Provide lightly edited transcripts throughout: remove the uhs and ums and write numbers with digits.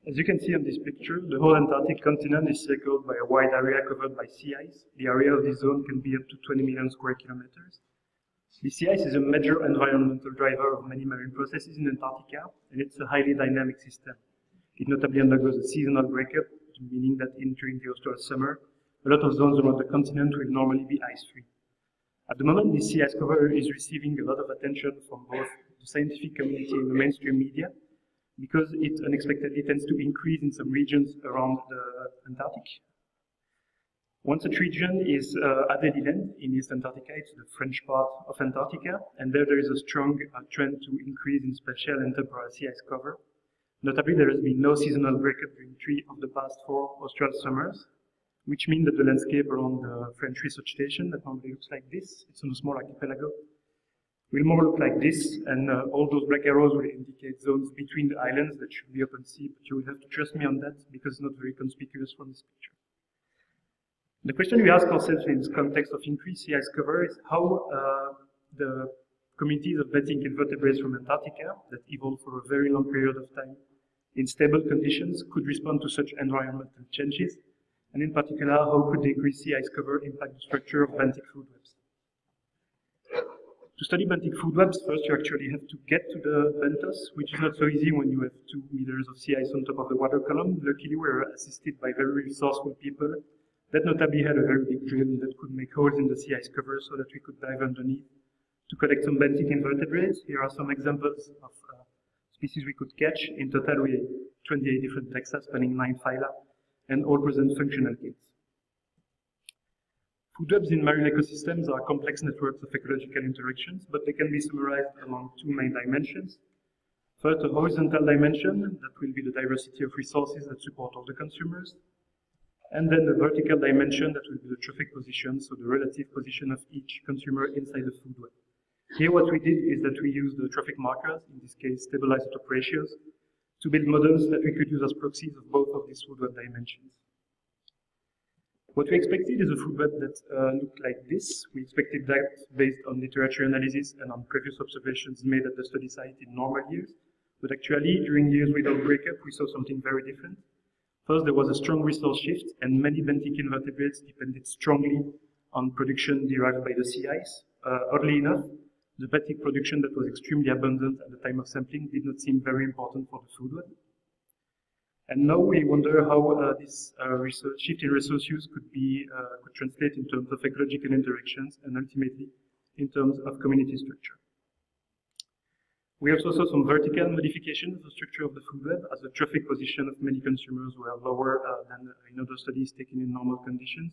As you can see on this picture, the whole Antarctic continent is circled by a wide area covered by sea ice. The area of this zone can be up to 20 million square kilometers. The sea ice is a major environmental driver of many marine processes in Antarctica, and it's a highly dynamic system. It notably undergoes a seasonal breakup, meaning that during the austral summer, a lot of zones around the continent will normally be ice-free. At the moment, this sea ice cover is receiving a lot of attention from both the scientific community and the mainstream media, because it unexpectedly tends to increase in some regions around the Antarctic. One such region is Adelie in East Antarctica. It's the French part of Antarctica, and there is a strong trend to increase in spatial and temporal sea ice cover. Notably, there has been no seasonal breakup during 3 of the past 4 austral summers, which means that the landscape around the French research station, that normally looks like this, it's on a small archipelago, will more look like this, and all those black arrows will indicate zones between the islands that should be open sea, but you will have to trust me on that because it's not very conspicuous from this picture. The question we ask ourselves in this context of increased sea ice cover is how the communities of benthic invertebrates from Antarctica that evolved for a very long period of time in stable conditions could respond to such environmental changes, and in particular, how could the increased sea ice cover impact the structure of benthic food webs. To study benthic food webs, first you actually have to get to the benthos, which is not so easy when you have 2 meters of sea ice on top of the water column. Luckily, we were assisted by very resourceful people that notably had a very big drill that could make holes in the sea ice cover so that we could dive underneath to collect some benthic invertebrates. Here are some examples of species we could catch. In total, we had 28 different taxa spanning 9 phyla, and all present functional gills. Food webs in marine ecosystems are complex networks of ecological interactions, but they can be summarized along 2 main dimensions. First, a horizontal dimension, that will be the diversity of resources that support all the consumers. And then the vertical dimension, that will be the trophic position, so the relative position of each consumer inside the food web. Here what we did is that we used the trophic markers, in this case stable isotope ratios, to build models that we could use as proxies of both of these food web dimensions. What we expected is a food web that looked like this. We expected that based on literature analysis and on previous observations made at the study site in normal years. But actually, during years without breakup, we saw something very different. First, there was a strong resource shift, and many benthic invertebrates depended strongly on production derived by the sea ice. Oddly enough, the benthic production that was extremely abundant at the time of sampling did not seem very important for the food web. And now we wonder how this shift in resource use could translate in terms of ecological interactions and ultimately in terms of community structure. We also saw some vertical modifications of the structure of the food web, as the trophic position of many consumers were lower than in other studies taken in normal conditions.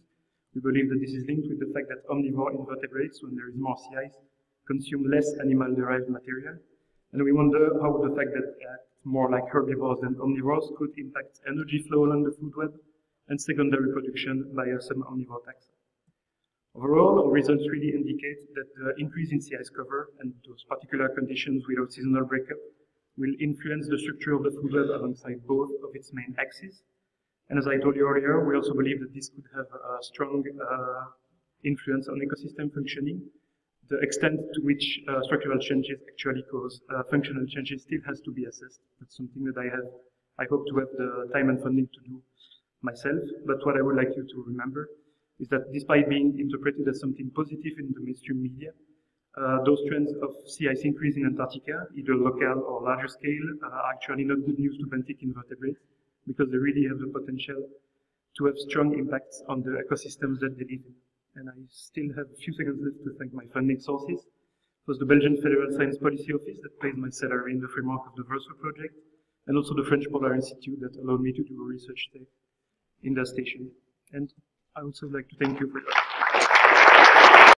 We believe that this is linked with the fact that omnivore invertebrates, when there is more sea ice, consume less animal-derived material. And we wonder how the fact that more like herbivores than omnivores could impact energy flow along the food web and secondary production by some omnivore taxa. Overall, our results really indicate that the increase in sea ice cover and those particular conditions without seasonal breakup will influence the structure of the food web alongside both of its main axes. And as I told you earlier, we also believe that this could have a strong influence on ecosystem functioning. The extent to which structural changes actually cause functional changes still has to be assessed. That's something that I hope to have the time and funding to do myself. But what I would like you to remember is that despite being interpreted as something positive in the mainstream media, those trends of sea ice increase in Antarctica, either local or larger scale, are actually not good news to benthic invertebrates because they really have the potential to have strong impacts on the ecosystems that they live in. And I still have a few seconds left to thank my funding sources. It was the Belgian Federal Science Policy Office that pays my salary in the framework of the Verso project, and also the French Polar Institute that allowed me to do a research stay in the station. And I would also like to thank you for that.